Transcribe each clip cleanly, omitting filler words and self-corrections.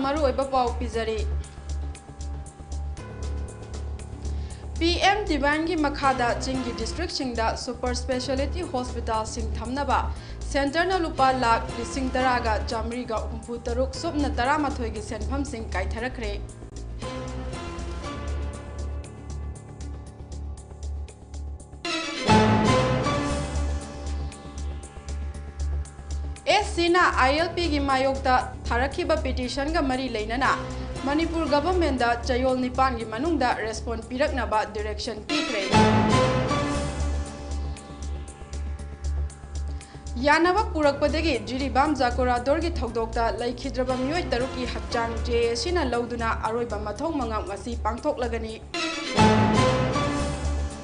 मरुओइबा पाउ पिजरी PM divine की मखादा चिंगी डिस्ट्रिक्ट सिंगदा सुपर स्पेशलिटी हॉस्पिटल सिंग थमनबा सेंटर न लुपा लाख लिसिंग तरागा चामरीगा हुंफु तरुक सुबन तरा मथोय की सेनफम सिंग काइथरखरे एससीना ILP की मायोक्ता थारखिबा पिटिशन का मरी लेनना मणिपुर गवर्नमेंट दा चयोल निपान की मनुंगदा रेस्पॉन्स पिरकनबा डायरेक्शन पीखरे यानबा पुरकपदगी जिरीबाम जाकोरादोर की थौदोकता लैखिद्रबा मियोय तरुकी हक्चांग जेएसीना लौदुना अरोइबा मथौ मंगाम ngasi पांगथोकलगनी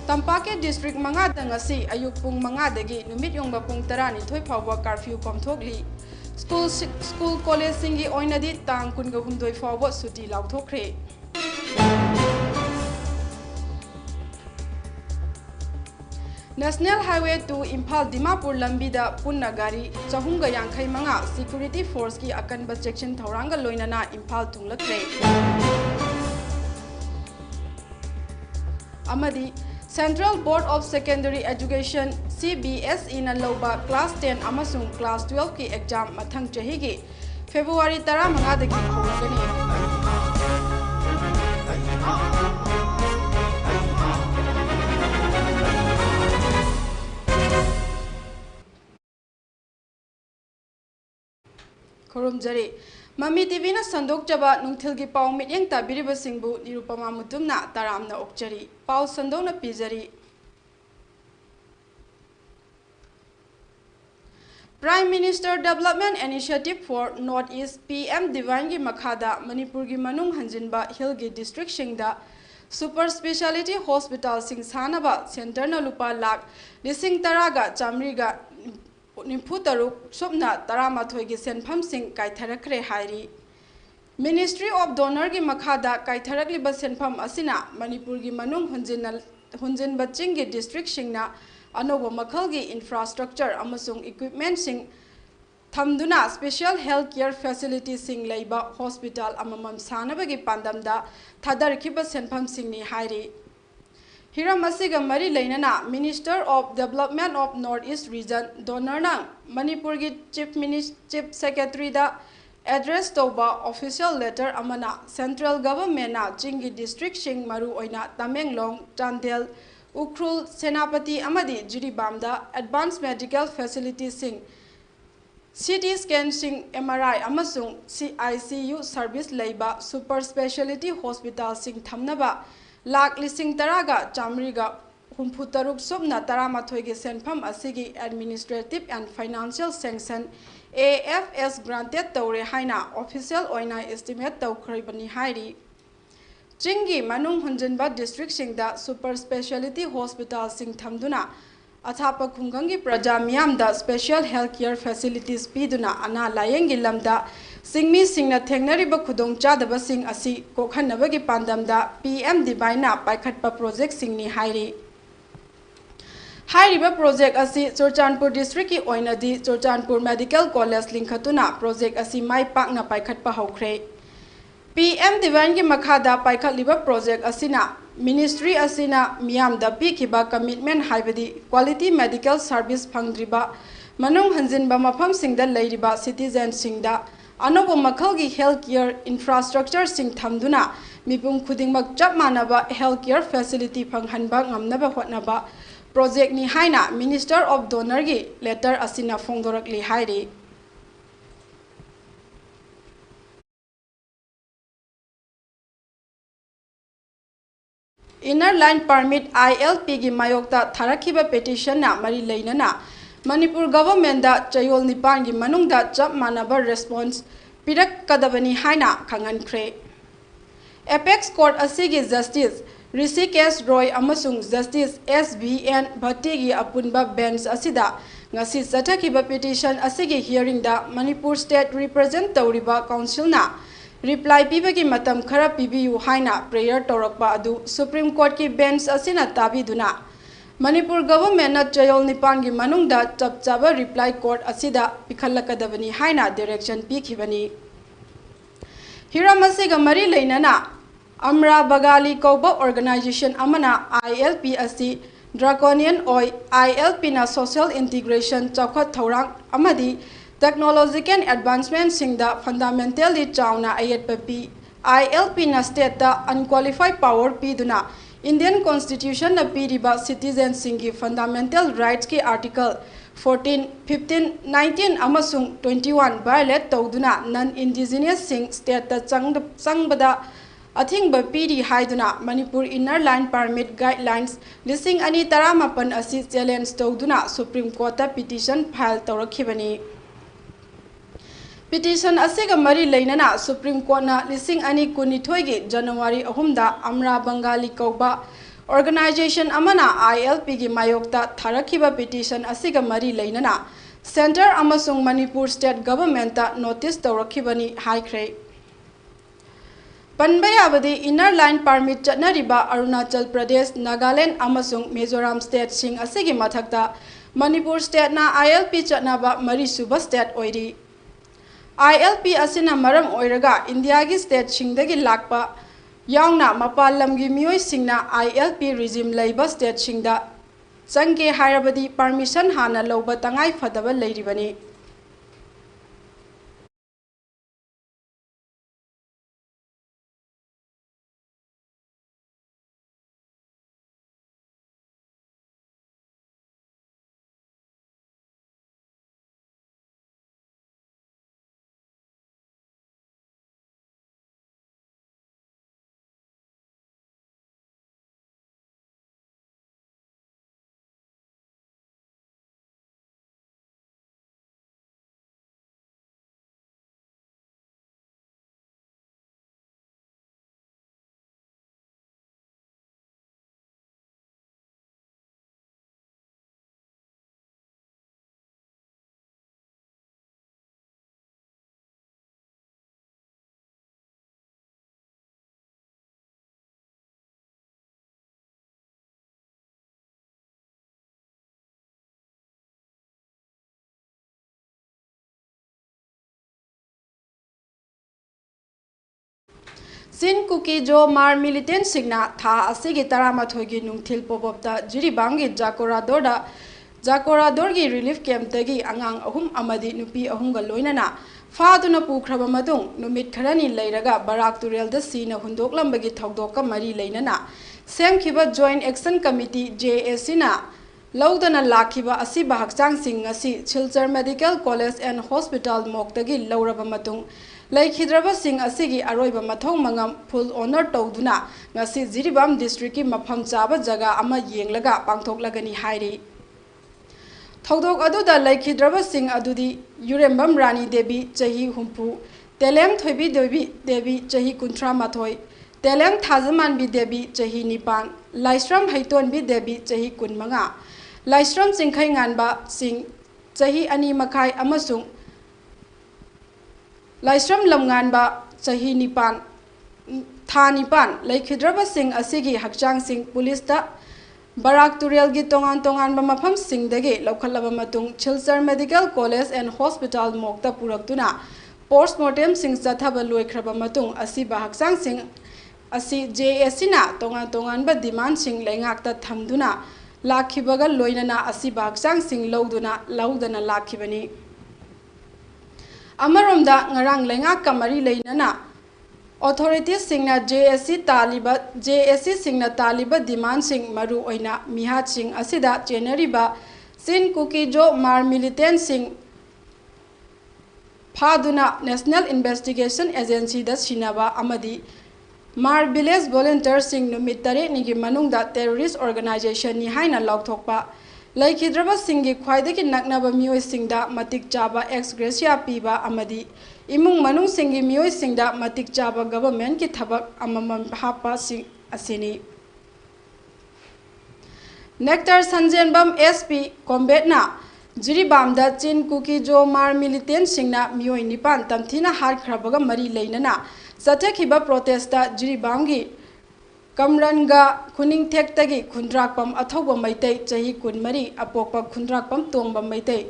तंपाके डिस्ट्रिक्ट मंगादा ngasi अयुक पुंग मंगादगी नुमित योंगबा पुंग 12 फावबा कर्फ्यू पमथोकली स्कूल कॉलेज सिंगी ओइनदी तांग कुनगा हुमदोय फावबा सुटी लाउथोखरे नेशनल हाईवे 2 इम्फाल दिमापुर लंबीदा पुन्ना गाड़ी चहुंगा यांखै मंगा सिक्योरिटी फोर्स की अकनबा चेक्शन थौरांगा लोइनना Imphal थुंगलखरे अमदी central board of secondary education CBSE न लौबा क्लास 10 अमसुंग क्लास 12 की एग्जाम मथंग चही की फेब्रुवारी 15 दगी होगनी खुरुमजरी ममी टीवी न संदोक जबा नुंथिल की पाव मियंग ताबिरिबा सिंगबु निरुपमा मुतुमना तारामना ओक्चरी पाव संदोना पिजरी prime minister development initiative for north east PM divine की मखादा मणिपुर की मनुंग हंजिनबा हिल की डिस्ट्रिक्ट सिंगदा सुपर स्पेशलिटी हॉस्पिटल सिंग सानबा सेंटर न लुपा लाख लिसिंग तरागा चामरीगा निफु तरुक सुबना तरामाथोय की सेनफम सिंग काइथरखरे हाइरी मिनिस्ट्री ऑफ डोनर की मखादा काइथरकलिबा सेनफम असिना मणिपुर की मनुंग हुंजिन बचिंग की डिस्ट्रिक्ट सिंगना अनोबो मखल की इंफ्रास्ट्रक्चर अमसुंग इक्विपमेंट सिंग थमदुना स्पेशल हेल्थ केयर फैसिलिटी सिंग लेबा हॉस्पिटल अममम सानबगी पांदमदा थादरखिबा सेनफम सिंगनी हाइरी हिरम असिगा मरी लेनना minister of development of north east region DoNER ना मणिपुर की चीफ सेक्रेटरी दा एड्रेस तौबा ऑफिशियल लेटर अमना सेंट्रल गवर्नमेंट ना चिंगी डिस्ट्रिक्ट सिंग मरु ओइना तमेंगलोंग चांदेल उख्रुल सेनापति अमदी जिरीबाम दा एडवांस मेडिकल फैसिलिटी सिंग CT स्कैन सिंग MRI अमसुंग ICU सर्विस लेबा सुपर स्पेशलिटी हॉस्पिटल सिंग थमनबा लाख लिसिंग तरागा चामरीगा हुंफु तरुक सुबना तरामाथोय की सेनफम असिगी administrative and financial sanction AFS granted तौरे हाइना ऑफिशियल ओइना एस्टिमेट तौखरबनी हाइरी चिंगी मनुंग हुंजनबा डिस्ट्रिक्ट सिंगदा सुपर स्पेशलिटी हॉस्पिटल सिंग थमदुना अथापा खुंगंगी प्रजा मियामदा स्पेशल हेल्थ केयर फैसिलिटीज पीदुना अना लायंगी लमदा सिंगमी सिंगना थेंगनरिबा खुदोंग चादबा सिंग असि कोखनबगी पांदमदा PM डिवाइना पाइखटपा प्रोजेक्ट सिंगनी हाइरी हाइरिबा प्रोजेक्ट असि चुरचानपुर डिस्ट्रिक्ट की ओइनदी चुरचानपुर मेडिकल कॉलेज लिंखतुना प्रोजेक्ट असि माइ पाकना पाइखटपा हौखरे PM डिवाइन की मखादा पाइखटलिबा प्रोजेक्ट असिना मिनिस्ट्री असिना मियामदा पीखिबा कमिटमेंट हाइबदी क्वालिटी मेडिकल सर्विस फंगद्रिबा मनुंग हंजिनबा मफम सिंगदा लैरिबा सिटीजन सिंगदा अनोबो मखल की हेल्थ केयर इंफ्रास्ट्रक्चर सिंग थमदुना मिपुम खुदिंगमक चप मानबा हेल्थ केयर फैसिलिटी फंगहनबा ngamnaba hotnaba प्रोजेक्ट नि हाइना मिनिस्टर ऑफ डोनर की लेटर असिना फोंगदोरकली हाइरी इनर लाइन परमिट ILP की मायोक्ता थारखिबा पिटिशन ना मरी लेनना मणिपुर गवर्नमेंट दा चयोल निपान की मनुंगदा चप मानबा रेस्पॉन्स पिरकदबनी हाइना खंगनख्रे एपेक्स कोर्ट असिगी जस्टिस ऋषिकेश रॉय अमसुंग जस्टिस SBN भट्टी की अपुनबा बेंच असिदा ngasi चथखिबा पिटिशन असिगी हियरिंग दा मणिपुर स्टेट रिप्रेजेंट तौरिबा काउंसिल ना रिप्लाई पीबगी मतम खरा पीबियु हाइना प्रेयर तौरकपा अदु सुप्रीम कोर्ट की बेंच असिना ताबिदुना मणिपुर गवर्नमेंट न चयोल निपान की मनुंगदा चपचाबा रिप्लाई कोर्ट असिदा पिखलकदबनी हाइना डायरेक्शन पीखिबनी हिरम असिगा मरी लेनना अमरा बगाली कौबा ऑर्गेनाइजेशन अमना ILP असि ड्राकोनियन ओय ILP ना सोशल इंटीग्रेशन चौखट थौरांग अमदी टेक्नोलॉजिकल एडवांसमेंट सिंगदा फंडामेंटली चावना अयत पी ILP ना स्टेट दा अनक्वालिफाइड पावर पीदुना इंडियन कॉन्स्टिट्यूशन ना पीरिबा सिटीजन सिंगी फंडामेंटल राइट्स की आर्टिकल 14, 15, 19 अमसुंग 21 वायलेट तौदुना नन इंडिजिनियस सिंग स्टेट दा चंगबदा अथिंग पीरी हाइदुना Manipur inner line permit guidelines लिसिंग अनि तरामापन असि चैलेंज तौदुना सुप्रीम कोर्ट पिटिशन फाइल तौरखिबनी पिटिशन असिगा मरी लेनना सुप्रीम कोर्ट ना लिसिंग अनि कुनिथोय गी जनवरी 3 दा अमरा बंगाली कौबा ऑर्गेनाइजेशन अमना ILP की मायोक्ता थारखिबा पिटिशन असिगा मरी लेनना सेंटर अमसुंग मणिपुर स्टेट गवर्नमेंट नोटिस तौरखिबनी हाइख्रे पनबयाबदी इनर लाइन परमिट चटनरिबा अरुणाचल प्रदेश नागालैंड अमसुंग मिजोरम स्टेट सिंग असिगी मथक्ता मणिपुर स्टेट ना ILP चटनाबा मरी सुबा स्टेट ओइरी ILP असिना मरम ओइरगा इंडिया की स्टेट सिंगदगी लाकपा यावना मपाल लमगी मियोय सिंगना ILP रिजिम लैबा स्टेट सिंगदा चंगे हायरबदी परमिशन हाना लौबा तंगाई फदबा लैरिबनी सिन कुकी जो मार मिलिटेंट सिंगना था असिगी तरामाथोगी नुंगथिल पोबोपता जिरीबाम गी जाकोरादोर की रिलीफ कैंप तगी अंगांग अहुम अमदी नुपी अहुमगा लोइनना फादुना पुख्रबा मदुंग नुमित खरनी लैरगा बराक तुरेलदा सीना हुंदोकलंबगी थौदोका मरी लैनना सेमखिबा जॉइंट एक्शन कमिटी JAC ना लौदना लाखिबा असिबा हक्चांग सिंग असि Silchar medical college and hospital मोक्तगी लौरबा मतुंग लैखिद्रबा सिंग असिगी अरोइबा मथौ मंगम फुल ऑनर तौदुना ngasi जिरीबाम डिस्ट्रिक्ट की मफम चाबा जगह अमा येंगलगा पांगथोकलगनी हाइरी थौदोक अदुदा लैखिद्रबा सिंग अदुदी युरेंबम रानी देवी चही हुंपु तेलेम थोइबी देवी चही कुंथ्रा माथोय तेलेम थाजमानबी देवी चही निपान लाइस्रम हैतोनबी देवी चही कुनमंगा लाइस्रम चिंखै nganba सिंग चही अनि मखाई अमसुंग लाइस्रम लमगानबा चही निपान था निपान लैखिद्रबा सिंग असिगी हक्चांग सिंग पुलिस दा बराक तुरेल की तोंगान तोंगान मफम सिंगदगे लौखलबा मतुंग Silchar medical college and hospital मोक्ता पुरक्तुना पोस्टमार्टम सिंग चथाबा लोइख्रबा मतुंग असिबा हक्चांग सिंग असि JAC ना तोंगान तोंगान बा डिमांड सिंग लैंगाकता थमदुना लाखिबगा लोइनना असिबा हक्चांग सिंग लौदना लाखिबनी अमरोमदा ngarang lenga kamari leinana authorities singna JAC singna taliba demand sing maru oina mihat sing asida generiba sin kuki jo mar militant sing phaduna national investigation agency da sinaba amadi mar village volunteer sing numit tare nigi manungda terrorist organization ni haina laukthokpa लैखिद्रबा सिंगी ख्वाइदगी नकनबा मियोय सिंगदा मतिक चाबा ex gratia पीबा अमदी इमुंग मनुंग सिंगी मियोय सिंगदा मतिक चाबा गवर्नमेंट की थबक अममम हापा सिंग असिनी नेक्टर संजेनबम SP कॉम्बेटना जिरीबामदा चिन कुकी जो मार मिलिटेंट सिंगना मियोय निपान तमथिना हारख्रबगा मरी लैनना चथखिबा प्रोटेस्टा जिरीबामगी कमरनगा खुनिंग थेक्तगी खुंद्राकपम अथौबा मैतै चही कुनमरी अपोकपा खुंद्राकपम तोंबा Meitei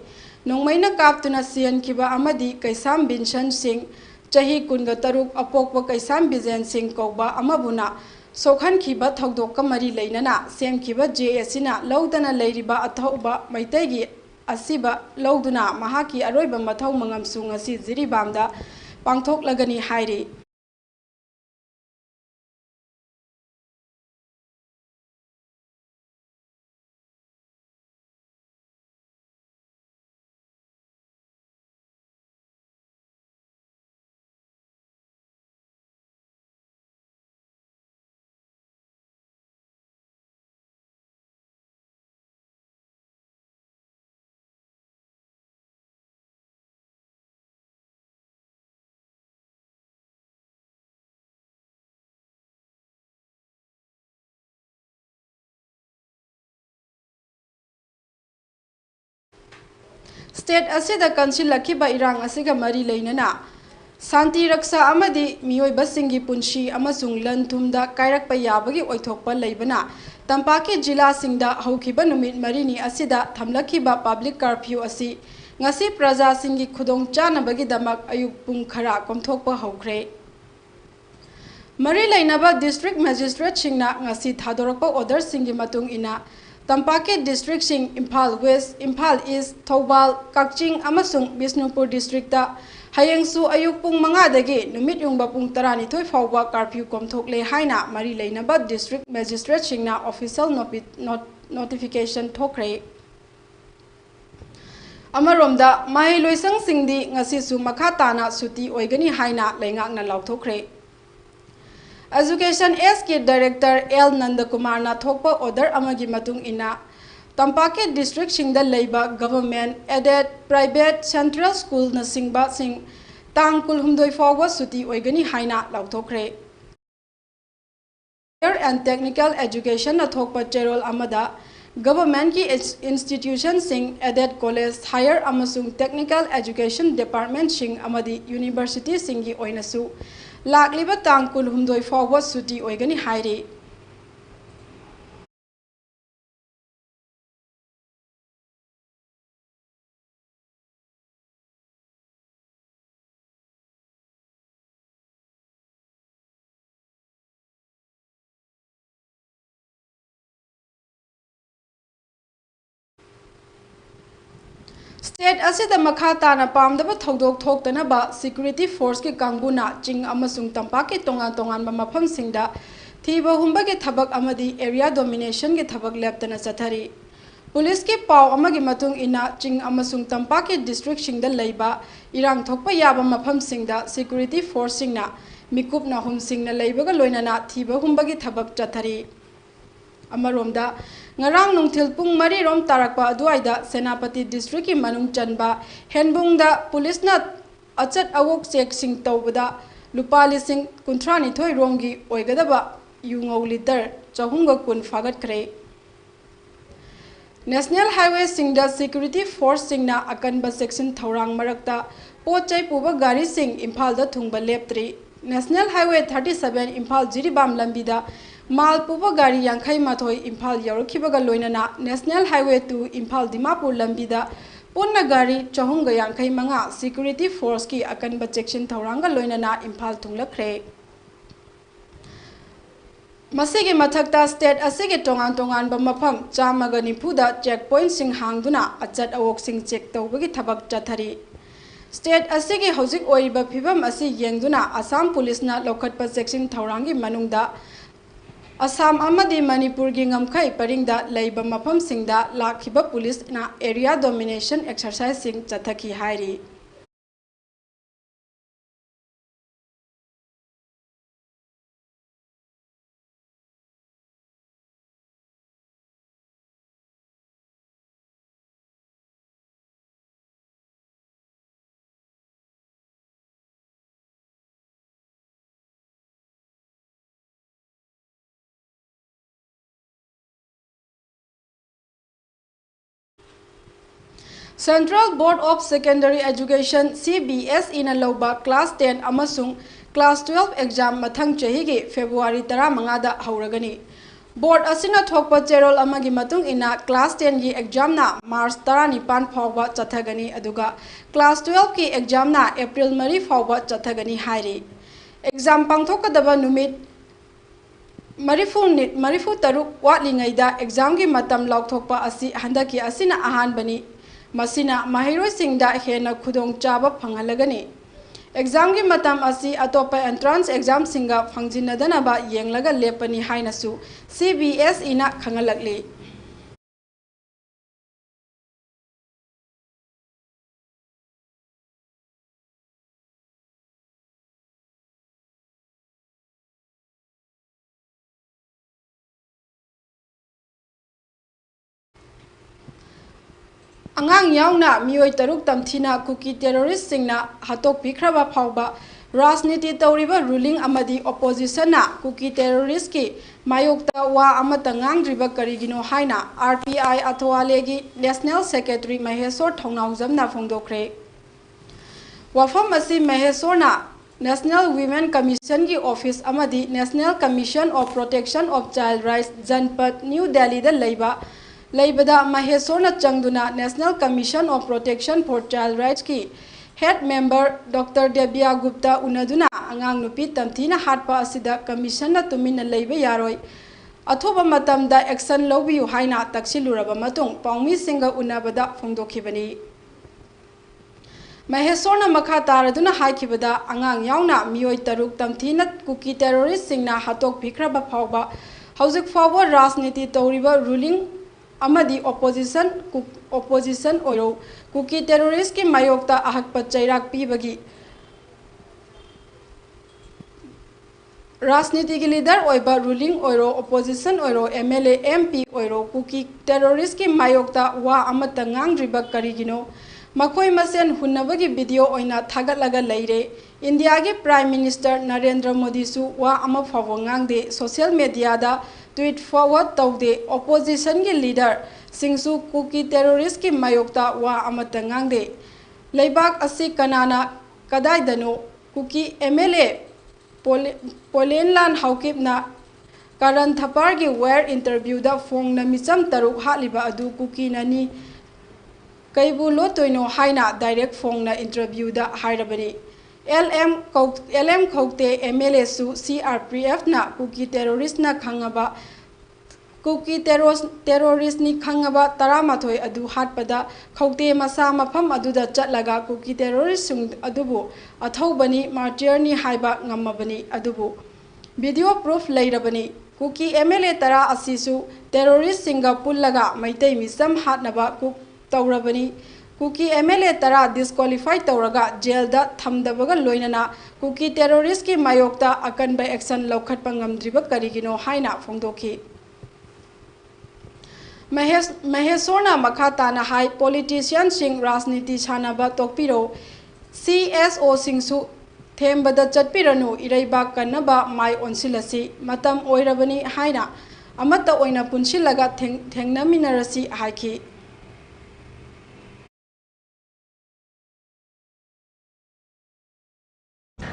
नोंमैना कापतुना सियनखिबा अमदी कैसाम बिनसन Singh Chahi kunga taruk apokwa kaisan bizen sing kouba amabuna Sokhan kiba thogdok ka mari leinana sem kiba JSina laudana leiriba athauba maitegi asiba lauduna mahaki aroiba mathau mangamsu ngasi Jiribamda pangthok lagani hairi State asida kansil lakiba irang asiga mari leinana Santi raksa amadi mioi basingi punshi amasung lanthumda kairakpa yabagi oithokpa leibana tampaki jila singda haukiba numit marini asida thamlakiba public curfew asi ngasi praja singi khudong chanabagi damak ayuk pung khara komthokpa haukhre mari leinaba district magistrate singna ngasi thadorakpa order singi matung ina Tampake district sing Imphal West, Imphal East, Thoubal, Kakching amasung Bisnupur district da hayangsu ayuk pung mangadagi numit yung bapung tarani toy fawba curfew komthokle haina mari leinaba district magistrate singna official notification thokre Amaromda mahi loisang singdi ngasi su makhatana suti oigani haina leingakna lauthokre Education SK Director L Nandakumar na thokpa order amagi matung ina Tampake district singda leiba government aided private central school na singba sing tangkul humdoi fawwa suti oigani haina lauthokre Higher and technical education na thokpa cherol amada government ki institution sing aided college higher amasung technical education department sing amadi university singi oinasu Lakliba tangkul humdoi fawwa suti oigani hairi State asida makhata na pamdaba thodok thoktana ba security force ki kangbuna ching amasung tampaki tongan ba mafam singda thiba humba ki thabak amadi area domination ki thabak leptana chathari police ki paw amagi matung ina ching amasung tampaki district singda leiba irang thokpa yaba mafam singda security force singna mikup na hum singna leibaga loinana thiba humba ki thabak chathari Amaromda ngarang nungthil pung mari rom tarakpa aduaida Senapati district ki manung chanba henbungda police na achat awok check sing tawbada lupa lising kuntrani thoi romgi oigadaba yungau liter chahunga kun fagat kre National Highway singda security force singna akanba section thorang marakta pochai puba gari sing Imphal da thungba leptri National Highway 37 Imphal Jiribam lambida Mal puba gari yankai mathoi Imphal yaurkibaga loinana National Highway 2 Imphal Dimapur lambida punna gari chahunga yankai manga security force ki akanba section thoranga loinana Imphal thunglakre Masigi mathakta state asigi tongan ba mafam chamaga nipuda checkpoint sing hangduna achat awok sing check tawbagi thabak chathari State asigi hojik oiba phibam asi yengduna Assam police na lokhatpa section thaurangi manungda Assam amadi Manipur gi ngamkhai paringda leiba mafam singda lakhiba police na area domination exercise sing chathaki hairi Central Board of Secondary Education CBS in a loba class 10 amasung class 12 exam mathang chahigi February 15 da hauragani Board asina thokpa cherol amagi matung ina class 10 gi exam na March 19 phawba chathagani aduga class 12 ki exam na April 3 phawba chathagani hairi exam pangthokadaba numit marifu taruk watlingaida exam gi matam laukthokpa asi handaki asina ahan bani masina mahiroi singda hena khudong chaba phangalagani exam gi matam asi atopa entrance exam singa phangjinadana ba yenglaga lepani hainasu CBS ina khangalakli Angang yauna mioi taruk tamthina cookie terrorist singna hatok pikhraba phawba rajniti tawriba ruling amadi opposition na cookie terrorist ki mayokta wa amata ngangdriba karigino haina RPI athwalegi national secretary Mahesor Thongnawjamna phongdokre wafam asi Mahesor na National Women Commission ki office amadi National Commission of Protection of Child Rights Janpat New Delhi da Laibada Mahesona Changduna National Commission of Protection for Child Rights ki head member Dr. Debya Gupta unaduna angang nupi tamthina hatpa asida commission na tumina leiba yaroi athoba matamda action lobiyu haina taksiluraba matung paumi singa unabada phongdokhibani Mahesona makha taraduna haikibada angang yauna mioi taruk tamthina cookie terrorist singna hatok bhikraba phawba hauzik phawba rajniti tawriba ruling amadi opposition oiro cookie terrorist ki mayokta ahakpa chairak pibagi rajniti ki leader oiba ruling oiro opposition oiro MLA MP oiro cookie terrorist ki mayokta wa amata ngangdriba karigino makoi masen hunnabagi video oina thagatlaga leire India ki Prime Minister Narendra Modi su wa ama phawo ngangde social media da tweet forward taude opposition ki leader singsu cookie terrorist ki mayokta wa amata ngangde leibak asi kanana kadai dano cookie MLA Polenlan haukipna Karan Thapar ki wire interview da phone na micham taruk haliba adu cookie nani kaibu lotoino haina direct phone na interview da hairabani LM Kokte MLA su CRPF na cookie terrorist na khangaba cookie terrorist ni khangaba taramathoi adu hatpada khokte masa mafam aduda chatlaga cookie terrorist sung adubu athobani martyr ni haiba ngamabani adubu video proof leirabani cookie MLA tara asisu terrorist singa pullaga maitai misam hatnaba cook tawrabani cookie MLA tara disqualified tawraga jail da thamdabaga loinana cookie terrorist ki mayokta akanba action lokhatpa ngamdriba karigino haina phongdokhi Mahesona makhatana hai politician sing rajniti chanaba tokpiro CSO singsu thembada chatpiranu iraiba kanaba mai onsilasi matam oirabani haina amata oina punsilaga thengnaminarasi haiki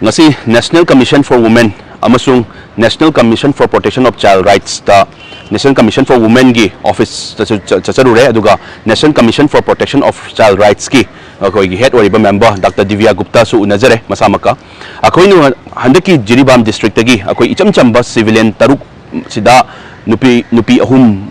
ngasi National Commission for Women amasung National Commission for Protection of Child Rights ta National Commission for Women gi office chacharure aduga National Commission for Protection of Child Rights ki akoi gi head oriba member Dr. Divya Gupta su unajare masamaka akoi nu handaki Jiribam district tagi akoi icham chamba civilian taruk sida nupi ahum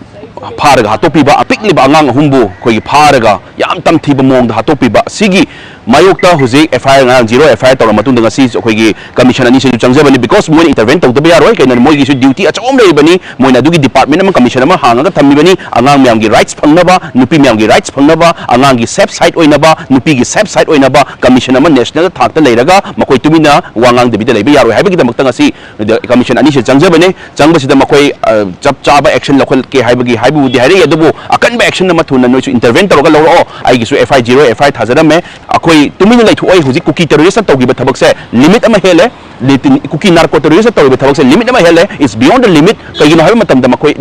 pharaga hatopiba apikliba angang ahumbu koi pharaga yam tam thiba mong da hatopiba sigi mayokta huzik FIR nga 0 FIR tawra matunda ngasi akoigi commission ani se changjabani because moi intervene tawdaba yaroi kaina moi gi duty achom leibani moina dugi department ama commission ama hanga thammibani angang myam gi rights phangnaba nupi myam gi rights phangnaba angang gi safe side oinaba nupi gi safe side oinaba commission ama national thakta leiraga makoi tumina wangang debida leiba yaroi haibagi damakta ngasi commission ani se changjabani changbasida makoi chap chaba action local ke haibagi haibu di hairi adubu akan ba action nama thuna noi intervene tawga loro ai gi su FI 0 FI thajadame akoi tumina lai thuai huji cookie terrorist tawgi ba thabak se limit ama hele cookie narco terrorist tawgi ba thabak se limit ama hele is beyond the limit kagino habi matam da makoi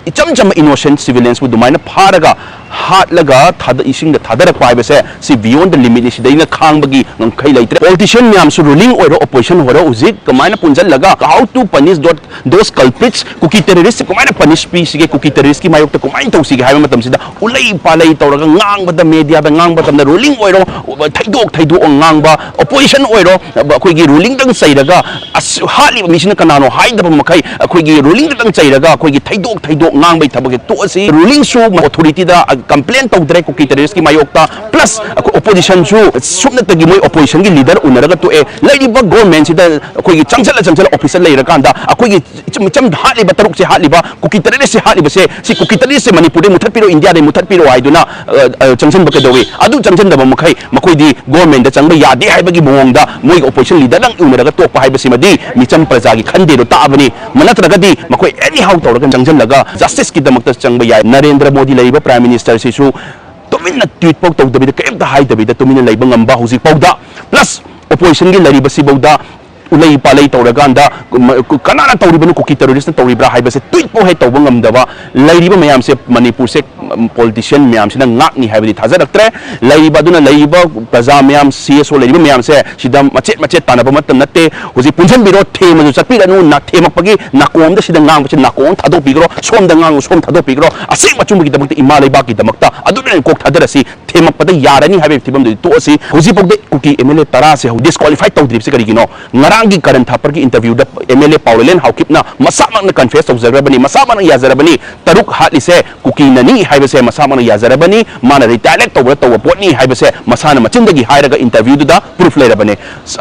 icham innocent civilians bu dumaina pharaga हाट लगा थादा इसिंग the थादर पाइबे से see beyond the limit is दैना खांगबगी नंखै लैत्रे politician म्याम सु ruling ओरो ऑपोजिशन होरो उजिक कमायना पुंजल लगा how to punish those culprits Kuki terrorist कमायना पनिश पी सिगे कुकी टेररिस्ट की मायोक त कमायन तौसिगे हाइबे मतम सिदा उलै पालै तौरगा ngang ba media ba ngang ba tamna ruling oiro thaidu ngang ba opposition oiro akhoi gi ruling dang chairaga hali mission kanano haida ba makai akhoi gi ruling dang chairaga akhoi gi thaidu ngang bai thabage to asi ruling su authority da complaint tawdre ko ki terrorist ki mayokta plus opposition su subna tagi moi opposition gi leader unaraga to e lady ba government sida akhoi gi changchala officer leira kanda akhoi gi cham hali ba taruk se hali ba kuki terrorist se hali ba se si kuki terrorist se manipur de muthat piro india de muthat piro aiduna changchan bakadoi adu changchan da makai makoi di government da changba yade haibagi mongda moi opposition leader lang unaraga to pa haibasi madi micham praja gi khande do taabani manatraga di makoi anyhow tawraga changchan laga justice ki damakta changba yai narendra modi laiba prime minister sisu tomina tweet pok tawdabi da kaimta haidabi da tomina laiba ngamba husi pawda plus opposition gi lariba si bawda ulay palay tawraganda kanana tawribanu kuki terrorist na tawribra haibase tweet po hay tawbang ngamdawa layriba mayam se manipur se politician mayam se na ngak ni haibadi thajaraktre layriba duna layriba praja mayam CSO layriba mayam se sida macet tanaba matam natte huji punjan biro thema ju chapiranu na themakpagi nakom da sida ngang bache nakom thadopigro som da ngang som thadopigro asing machumgi damakta imalai ba ki damakta aduna kok thadarasi themakpada yarani haibe thibam de to asi huji pokde kuki MLA tara se disqualified tawdrib se karigino ngarang current thapar ki interview da MLA Paulen Haukipna masamak na confess of Zarabani masamak na yazarabani taruk hatlise kuki nani haibase masamak na yazarabani mana retaliate to potni haibase masana machindagi hairaga interview da proof leirabani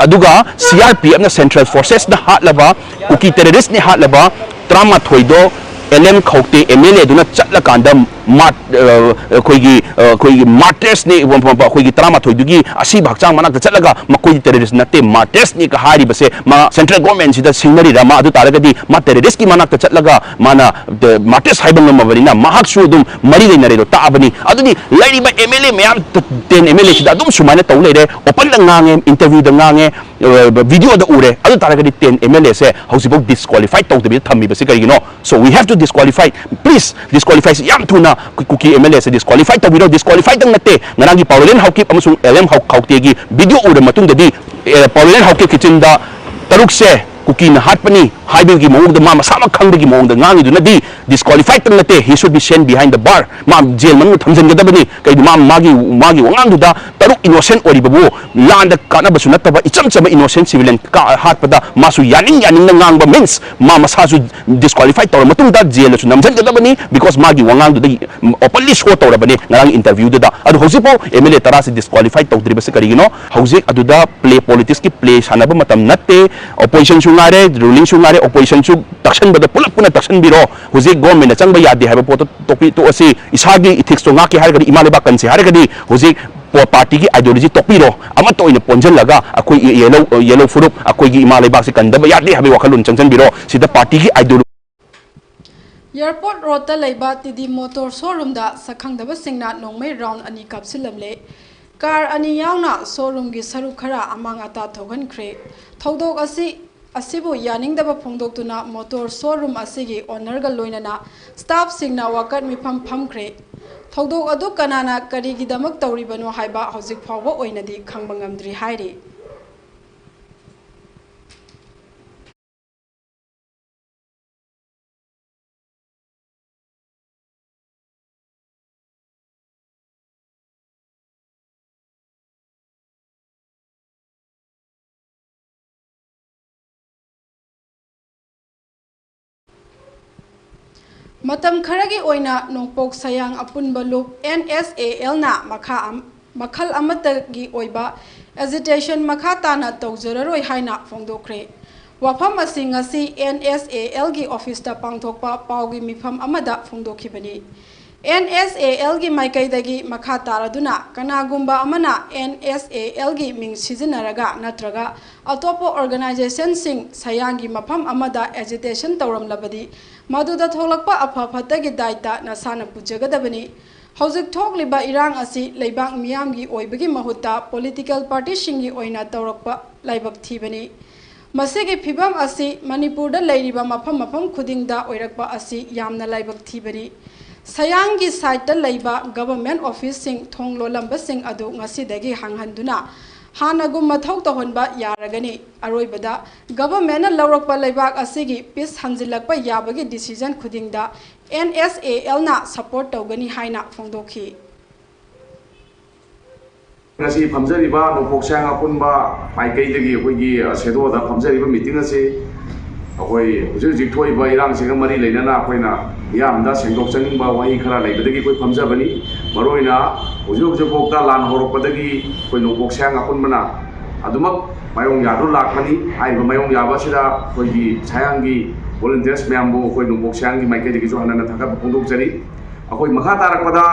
aduga CRPF na Central Forces na hatlaba kuki terrorist ni hatlaba trauma thoido LM khokte MLA duna chatla kanda mat koigi martyrs ni koigi trauma thoidugi asi bhakchang manak chatlaga makoi terrorist natte martyrs ni ka hari base ma central government sida singnari rama adu taragadi ma terrorist ki manak chatlaga mana martyrs haibang mabarina mahak su dum mari leinare do taabani aduni lairi ba MLA mayam 10 MLA sida dum sumana tawleire open la ngange interview da ngange video da ure adu taragadi 10 MLA se hausibok disqualified tawdebi thammi base karigino so we have to disqualify please disqualify yam thuna kuki MLA se disqualify tawiro disqualify dang natte nganagi Paulen Haukip amasung LM Haukte gi video ure matung dadi Paulen Haukip kitchen da taruk se kuki na hatpani haibe gi mong da ma masama khang gi mong da ngangi du nadi disqualified tang natte he should be sent behind the bar ma jail man thamjan ga dabani kai ma magi wangang du da taruk innocent ori babu land kana basu nataba icham chama innocent civilian ka hatpada masu yaning na ngang ba means ma masasu disqualified tawra matung da jail su namjan ga dabani because magi wangang du da openly show tawra bani ngarang interview du da adu hosipo MLA tara se disqualified tawdri base karigino hauzik adu da play politics ki play sanaba matam natte opposition sungare ruling sungare opposition su takshan bada pulak puna takshan biro huzik government na changba yadi haiba poto topi to asi isagi ethics to ngaki hargadi imale ba kanse hargadi huzik party ki ideology topiro ama to ina ponjal laga akoi yellow furup akoi gi imale ba se kandaba yadi haiba wakhalun changchan biro sida party ki ideology Airport Road ta leiba tidi motor showroom da sakhangdaba singna nongmei round ani kapsilamle car ani yauna showroom gi saru khara amang ata thogankhre thodok asibu yaningdaba phongdoktuna motor showroom asigi owner ga loinana staff singna wakat mifam phamkhre thodok adu kanana karigi damak tawribano haiba hojik phawba oinadi khangba ngamdri hairi Matam kharagi oina nongpok sayang apunba loop NSAL na makhal amatagi oiba agitation makhata na tawjararoi haina phongdokre wafam asing asi NSAL gi office ta pangthokpa pawgi mifam amada phongdokhibani NSAL gi maikaidagi makhata raduna kanagumba amana NSAL gi ming sizinaraga natraga atopo organization sing sayangi mafam amada agitation tawramlabadi maduda tholakpa aphafatagi daita nasana pujagadabani hauzik thokliba irang asi leibang miyamgi oibagi mahutta political party singi oina tawrakpa laibak thibani masigi phibam asi manipur da leiriba mafam khudingda oirakpa asi yamna laibak thibani Sayangi site leiba government office sing thong lolamba sing adu ngasidagi hanghanduna Hanagum mathau tahonba yaragani aroibada government lawrakpa leibak asigi peace hanjilakpa yabagi decision khudingda NSAL na support tawgani haina phongdokhi ngasi phamjariba nopokchang apunba maikai hoigi sedo da phamjariba meeting ase akoi hujik thoiba irang singa mari leinana akoina yamda sengdok changingba wahi khara leibadagi koi phamjabani maroina hujik bokta lan horokpadagi koi nopokchang apunbana adumak mayong yadu lakmani aiba mayong yaba sida hoigi sayangi volunteers membu koi nopokchang gi maikai dagi jo hanana thaka phongdok jari akoi makha tarakpada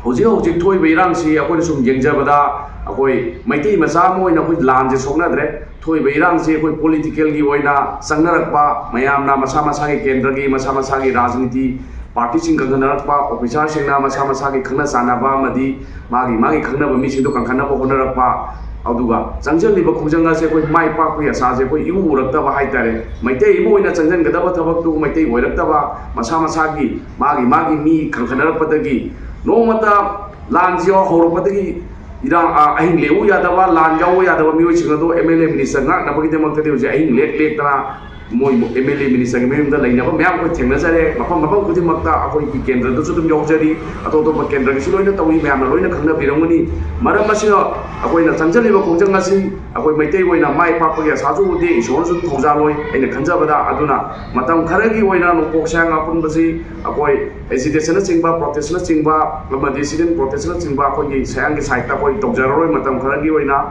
hojik thoi beirang si akoi sum yengjabada akoi maitai macha moina akoi lan je soknadre thoi beirang si akoi political gi oina sangnarakpa mayamna masa masa gi kendra gi masa masa gi rajniti party sing kangnarakpa officer singna masa masa gi khangna sanaba madi magi khangna ba mi sing do kangkhana ba honarakpa aduga changjaliba khujanga se akoi mai pa ku asa je akoi ibu urakta ba haitare maitai ibu oina changjan gadaba thabak tu maitai oirakta ba masa masa gi magi mi kangkhanarapatagi no mata lanjio horopatagi irang ahing lewu yadaba lanjao yadaba mioi chingado MLA minister ngak na bagide magtade uje ahing lek tana moi MLA minister ge memda lainaba myam ko thengna jare mafam kudi makta akoi ki kendra do sudum yawjari ato to kendra gi siloina tawi myam na loina khangna birangani maram asina akoi na chanjaliba khongjang asi akoi maitai oina mai papagi saju de ison sun thongjaloi aina khanjabada aduna matam kharagi oina nopokchang apun basi akoi agitation chingba protest chingba lama dissident protest chingba akoi gi sayang gi site ta koi tokjaroi matam kharagi oina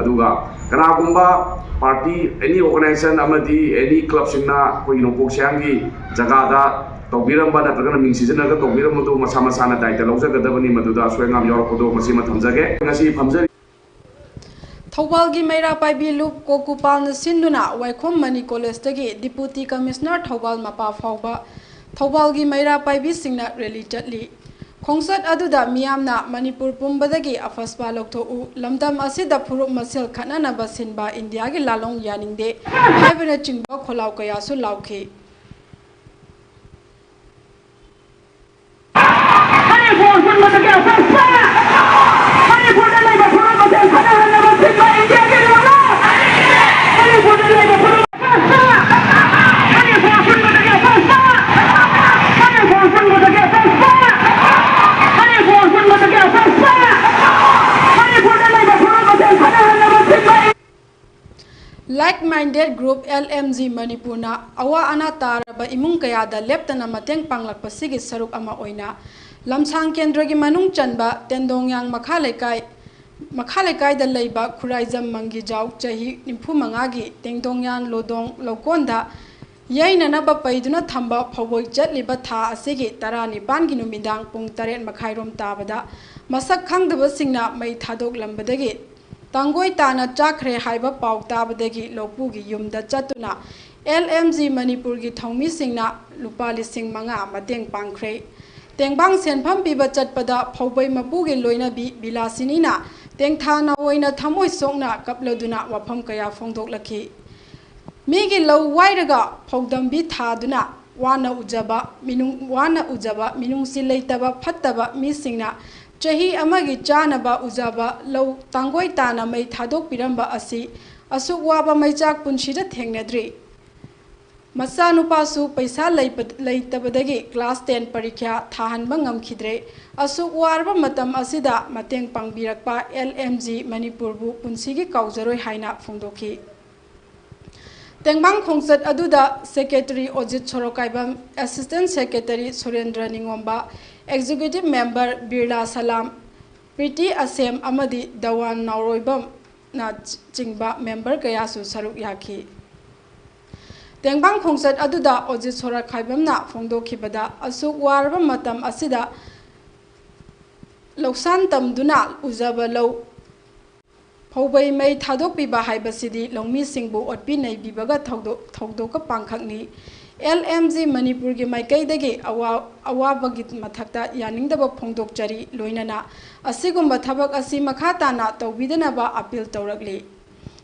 aduga kana gumba party any organization amadi any club singna koi nopokchang gi jagada tawbiramba natragana mingsijana ga tawbiram do masa masa na daita lawjagadabani maduda soengam yorkodo masima thamjage ngasi phamjari Thawbalgi Meira Paibi Loop Kokupal Sinduna Waikhom Mani College tagi Deputy Commissioner Thawbal Mapa Phawba Thawbalgi Meira Paibi singna rally chatli Khongsat aduda miyamna Manipur pumbadagi afaspa loktho lamdam asida phurup masel khanana basinba India gi lalong yaningde haibana chingba kholaw kaya su lawkhe Like-minded group LMG Manipurna awa ana taraba imung kaya da leptana mateng panglak pasigi saruk ama oina lamsang kendra gi manung chanba tendongyang makhalekai da leiba khuraijam mangi jaw chahi nimpu mangagi tengdongyan lodong lokonda yaina na ba paiduna thamba phawoi chatliba tha asigi tarani bangi numidang pung 8 makhairom tabada masak khangdaba singna mai thadok lambadagi Tangoi Tana Chakre Haiba Pau Tabadagi Lopugi Yumda Chatuna LMG Manipur gi Thongmi Singna Lupa Lising Manga Mateng Pangkre Tengbang Senpam Piba Chatpada Phawbai Mapugi Loinabi Bilasinina Tengthana Oina Thamoi Songna Kaploduna Wapam Kaya Phongdok Laki Migi Low Wairaga Phawdambi Thaduna Wana Ujaba Minung Silaitaba Pataba Misingna Chahi amagi chanaba ujaba low tangoi tana mai thadok piramba asi asuk waba mai chak punshida thengnadri masa nupasu paisa leitabadagi class 10 parikya thahanba ngamkhidre asuk warba matam asida mateng pangbirakpa LMG Manipur bu punsigi kaujaroi haina phongdokhi Tengbang Khongsat aduda Secretary Ojit Chorokaibam Assistant Secretary Surendra Ningomba Executive Member Birla Salam Priti Asem Amadi Dawan Nauroibam na Chingba Member Kayasu Saruk Yaki Tengbang Khongsat aduda Ojit Chorokaibam na Phongdokhibada Asuk Warba Matam Asida Loksan Tamduna Ujaba Low Phawbai mai thadok piba haibasidi longmi singbu otpi nei bibaga thogdoka pangkhakni LMG Manipur gi maikaidagi awabagi mathakta yaningdaba phongdok chari loinana asigumba thabak asi makha tana tawbidanaba appeal tawrakli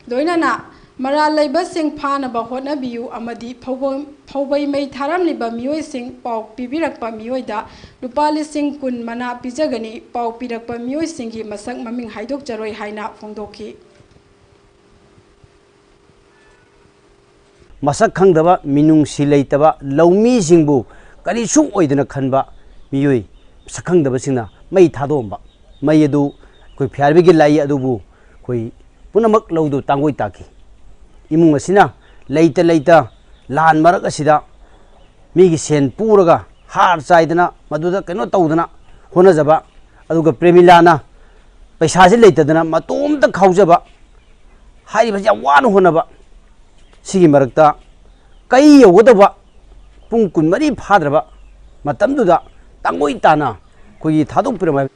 loinana Mara laibasing phanaba hotnabiyu amadi phawbai mai tharamliba mioising pau pibirakpa mioida lupa lising kun mana pijagani pau pirakpa mioisingi masak maming haidok jaroi haina phongdokhi. Masak khangdaba minung sileitaba laumi singbu kari su oidana khanba miyoi sakhangdaba singna mai thadomba mai adu koi phyarbigi lai adubu koi punamak laudu tangoi taki imung asina leita lan marak asida migi sen puraga har chaidana maduda keno tawdana hona jaba aduga premilana paisa se leitadana matom ta khaujaba hari bja wan honaba sigi marakta kai yogodaba pung kun mari phadraba matamduda tangoi tana koi thadok pirama.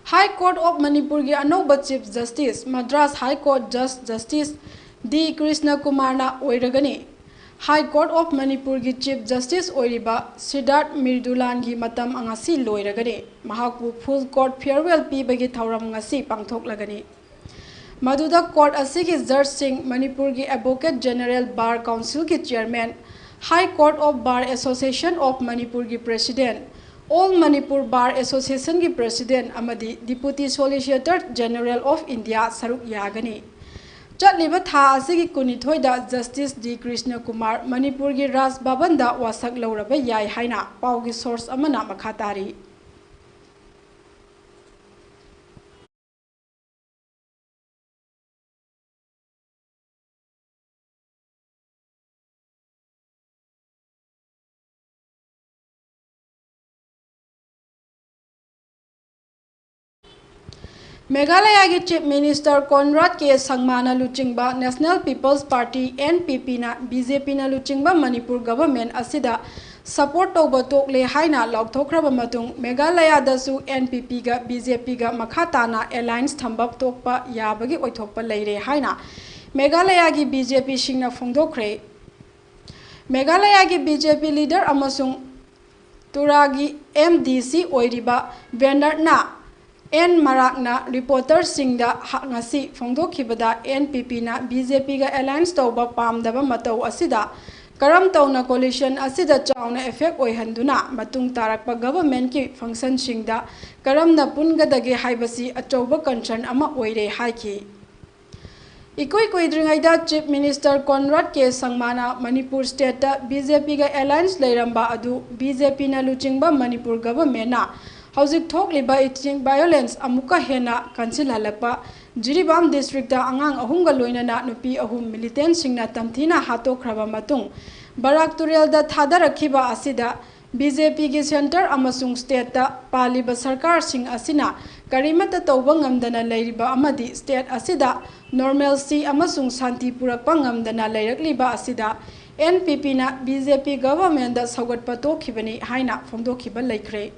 High Court of Manipur ki Anoba Chief Justice Madras High Court Justice D. Krishna Kumarna oiragani. High Court of Manipur ki Chief Justice oiriba Siddharth Mirdulan ki matam angasi loiragani. Mahakpu full court farewell pibagi thauram ngasi pangthoklagani. Maduda court asigi Judge Singh Manipur ki Advocate General Bar Council ki Chairman, High Court of Bar Association of Manipur ki President, All Manipur Bar Association ki President amadi Deputy Solicitor General of India Saruk Yagani. Chatliba tha asigi kunithoida Justice D. Krishna Kumar Manipur ki Raj Bhavan da wasak lauraba yai haina paugi source amana makhatari. Meghalaya ki Chief Minister Conrad K. Sangmana Luchingba National People's Party NPP na BJP na Luchingba Manipur government asida support tawba tokle haina laukthokraba matung Meghalaya dasu NPP ga BJP ga makhatana alliance thambap tokpa yabagi oithokpa leire haina Meghalaya ki BJP singna phongdokre. Meghalaya ki BJP leader amasung Turagi MDC oiriba vendor na N Marakna reporter Singda Ngasi Phongdokhibada NPP na BJP ga alliance tawba pamdaba matau asida karam tawna coalition asida chawna effect oihanduna matung tarakpa government ki function singda karamna pungadage haibasi achauba concern ama oire haiki. Ikoi koidringaida Chief Minister Conrad K. Sangmana Manipur State ta BJP ga alliance leiramba adu BJP na luchingba Manipur government na Housing talk liba eating violence amuka hena council halakpa Jiribam district da angang ahunga loina na nupi ahum militant singna tamthina hato khraba matung barak turel da thada rakhiba asida BJP gi center amasung state da paliba sarkar sing asina karimata tawba ngamdana leiriba amadi state asida normalcy amasung santi purakpa ngamdana leirakliba asida NPP na BJP government da sagatpa tokhibani haina phongdokhiba laikre.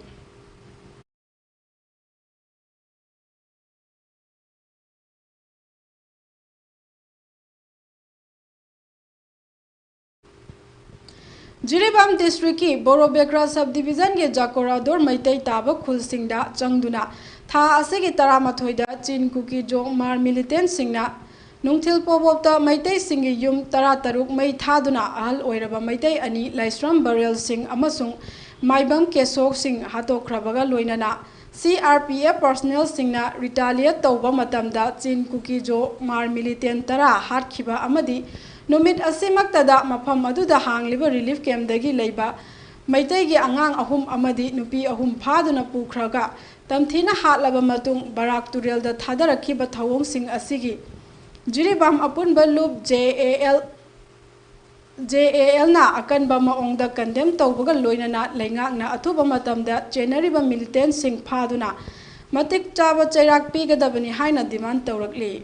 Jiribam district ki Borobekra subdivision ke Jakorador Maitai Taba Khulsingda Changduna Tha Asegi Taramathoida Chin Kuki Jong Mar militant Singna Nungthil Pobopta Maitai Singi Yum Tarataruk Mai Thaduna Ahal Oiraba Maitai Ani Laisram Barrel Singh Amasung Maibam Kesok Singh Hatokrabaga Loinana CRPF personnel Singna retaliate Tauba Matamda Chin Kuki Jo Mar militant Tara Hatkhiba Amadi Numit asimaktada mafam aduda hangliba relief camp dagi leiba maitai gi angang ahum amadi nupi ahum phaduna pukhraga tamthina hatlaba matung barak turel da thadarakhiba thawong sing asigi Jiribam apunba loop JAL na akanba maongda condemn tawbaga loinana leingak na athuba matamda chenariba militant sing phaduna matik chaba chairak pigadabani haina demand tawrakli.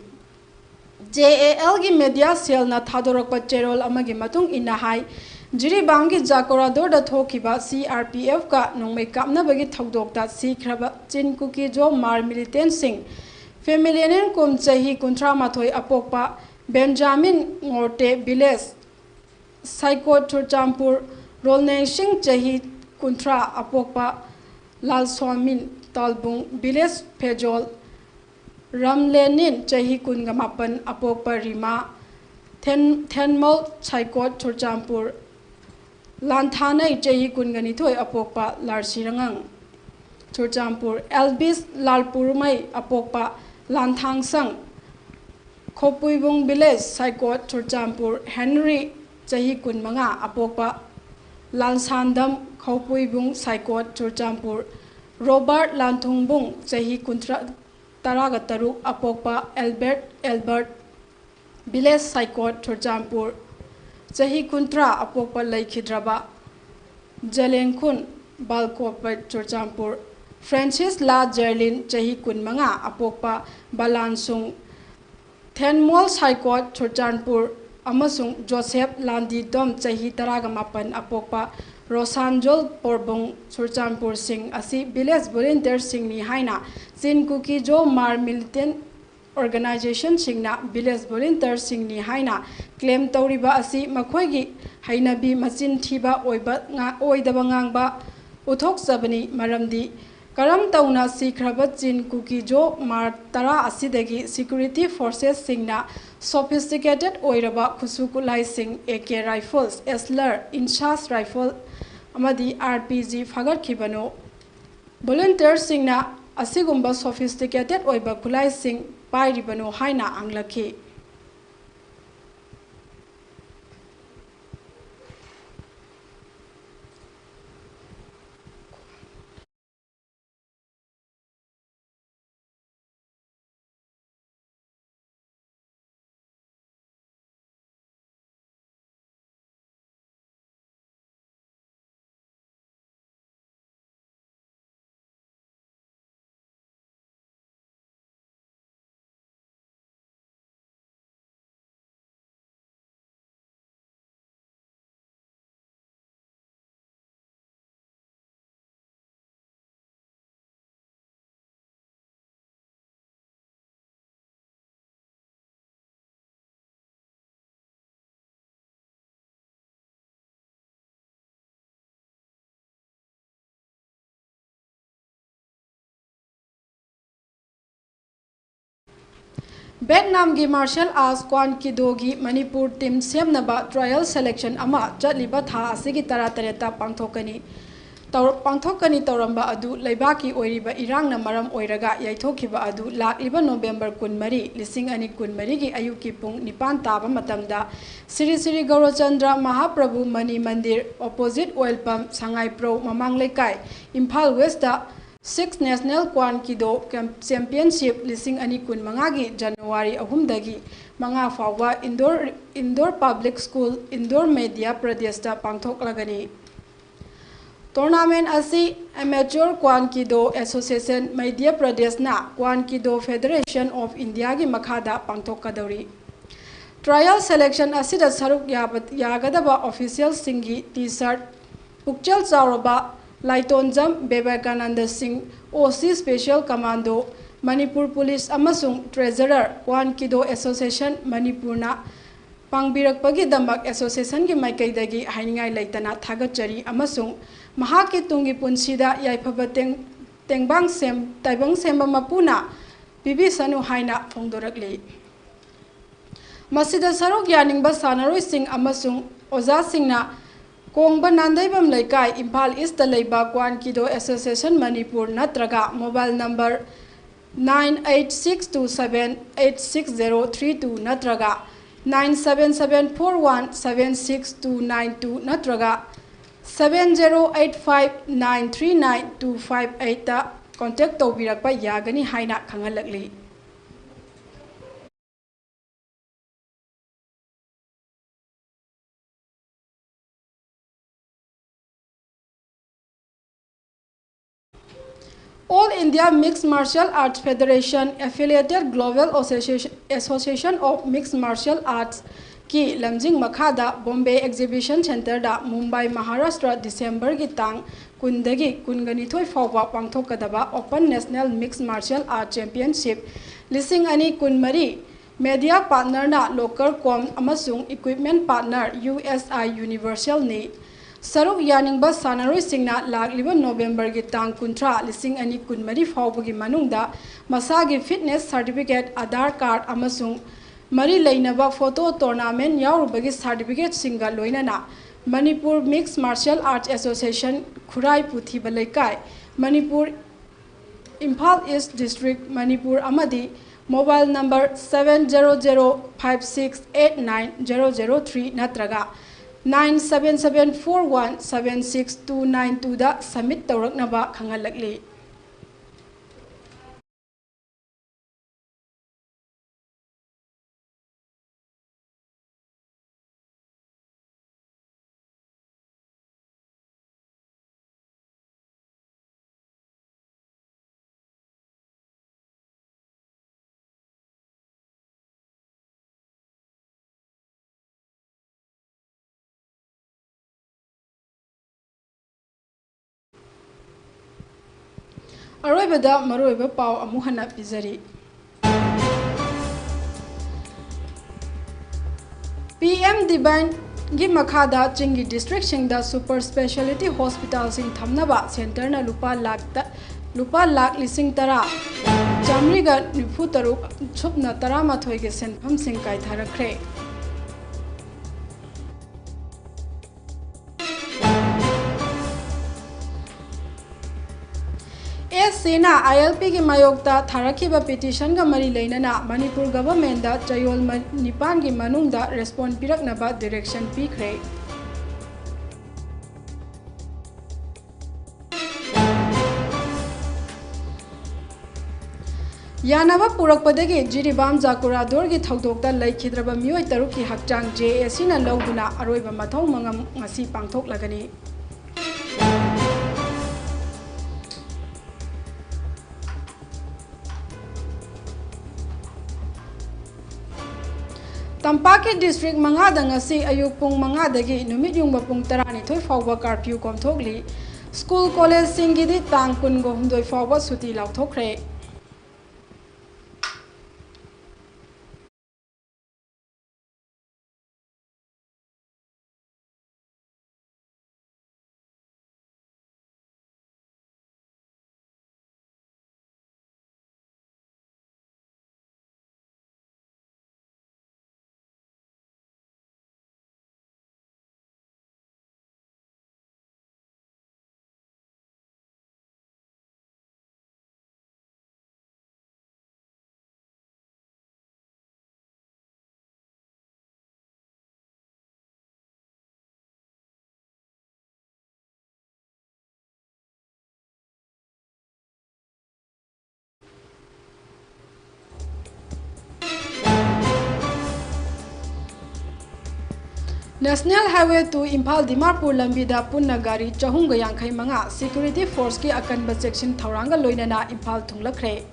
JAL gi media cell na thadorakpa cherol amagi matung ina hai Jiribam gi Jakorador da thokiba CRPF ka nongmei kapna bagi thodokta sikhraba Chin Kuki Jo Mar militant sing familianen kum chahi kuntra mathoi apokpa Benjamin Ngorte village Saiko Churchampur Rolneng Singh chahi kuntra apokpa Lal Swamin Talbung village Pejol Ramlenin chahi kun gamapan apokpa Rima Thenmal Chaikot Churchampur Lanthanai Chahi Kunganithoi Apokpa Larsirangang Churchampur Elbis Lalpurmai Apokpa Lanthang Sang Khopuibung Village Saikot Churchampur Henry Chahi Kunmanga Apokpa Lansandam Khopuibung Saikot Churchampur Robert Lantungbung Chahi Kuntra Taragataru Apokpa Albert Village Saikot Churchampur Chahi Kuntra Apokpa Laikhidraba Jalengkhun Balkopa Churchampur Francis La Jerlin Chahi Kunmanga Apokpa Balansung Thenmol Saikot Churchampur Amasung Joseph Landi Dom Chahi Taragamapan Apokpa Rosanjol Porbung Churchampur Singh Asi Village Volunteer Singh Ni Haina Chin Kuki Jo Mar Militant Organization Singna Village Volunteer Singh Ni Haina Claim Tauriba Asi Makhoigi Hainabi Machin Thiba Oidaba Ngangba Uthok Sabani Maramdi Karam Tauna Sikraba Chin Kuki Jo Mar Tara Asidagi Security Forces Singna Sophisticated Oiraba Kusukulai Singh AK Rifles Esler Inchas Rifle Amadi RPG Fagat Kibano Volunteer Singna Asigumba Sophisticated Oiba Kulai Singh Pairibano Haina Anglaki Vietnam gi martial arts Kwan Kidogi Manipur team semnaba trial selection ama chatliba tha asigi taratareta pangthokani tauramba adu leibaki oiriba irangna maram oiraga yaithokhiba adu lakliba November 13 2013 gi ayuki pung 9 taba matamda Sri Sri Gaurachandra Mahaprabhu Mani Mandir opposite oil pump Sangai Pro Mamang Lekai Imphal West da 6 National Kwan Kido Championship Lising Ani Kun Mangagi January Ahumdagi Manga Fawa Indoor Public School Indoor Media Pradeshta Pangthok Lagani Tournament Asi Amateur Kwan Kido Association Media Pradesh na Kwan Kido Federation of India gi Makhada Pangthok Kadori Trial selection Asida Saruk Yagadaba official Singi T-shirt Pukchal Chauraba Laitonjam Vivekananda Singh OC Special Commando Manipur Police Amasung Treasurer Kwan Kido Association Manipurna Pangbirakpagi Dambak Association gi Maikaidagi Hainingai Laitana Thagachari Amasung Mahaki Tungi Punsida Yaipaba Tengbang Sem Taibang Semba Mapuna Bibi Sanu Haina Fongdorakli Masida Sarok Yaningba Sanaroi Singh Amasung Oza Singhna Kongba Nandaibam Laikai Imphal East Leiba Kwan Kido Association Manipur Natraga mobile number 9862786032 Natraga 977417692 Natraga 70859399258 ta contact Tobirakpa Yagani Haina Kangalakli All India Mixed Martial Arts Federation affiliated Global Association of Mixed Martial Arts ki Lamjing Makhada Bombay Exhibition Center da Mumbai Maharashtra December gi tang kundagi kunganithoi fawba pangthokadaba Open National Mixed Martial Arts Championship lising ani kunmari media partner na local com amasung equipment partner USI Universal ni Saruk Yaningba Sanaroi Singna Lakliba November gi tang kuntra lising ani kunmari fawbagi manungda masagi fitness certificate Aadhaar card amasung mari leinaba photo tournament yaurubagi certificate singa loinana Manipur Mixed Martial Arts Association Khurai Puthi Balaikai Manipur Imphal East District Manipur Amadi mobile number 70056890003 natraga 977417629 da submit tawraknaba khangalakli Aroibada maroiba pau amuhana pizari PM Divine gi makhada chingi district singda super speciality hospital sing thamnaba center na lupa lakh lising tara jamriga nifu taruk chupna tarama thoige senpham sing kai tharakre Sena ILP ki mayokta tharakiba petition ga mari leinana Manipur government da chayol nipan gi manung da respond piraknaba direction pikre Yanaba purakpadagi Jiribam Jakurador gi thawdokta laikhidraba mioi taruki hakchang JAC na lawduna aroiba mathau mangam ngasi pangthok lagani Tampake district mangada ngasi ayuk pung mangadagi numit yung pung tarani thoi fawba curfew komthokli school college singidi tang kun go humdoi fawba suti lauthokre National Highway to Imphal Dimapur Lambida Punna Gari Chahunga Yankai Manga Security Force ki akan section Thauranga Loinana Imphal Thunglakre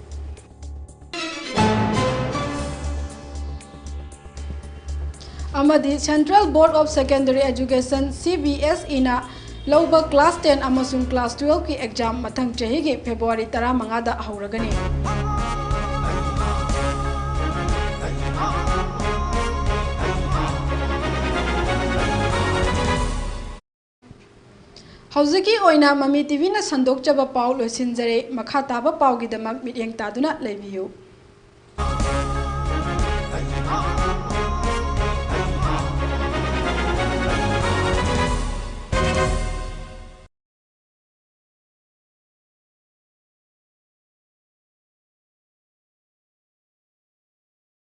Amadi Central Board of Secondary Education CBS ina Lowba Class 10 amasung Class 12 ki exam mathang chahi gi February 15 da hauragani Hauziki oina Mami TV na sandok chaba pau loisinjare makha taba pau gi damak mityeng taduna leibiyu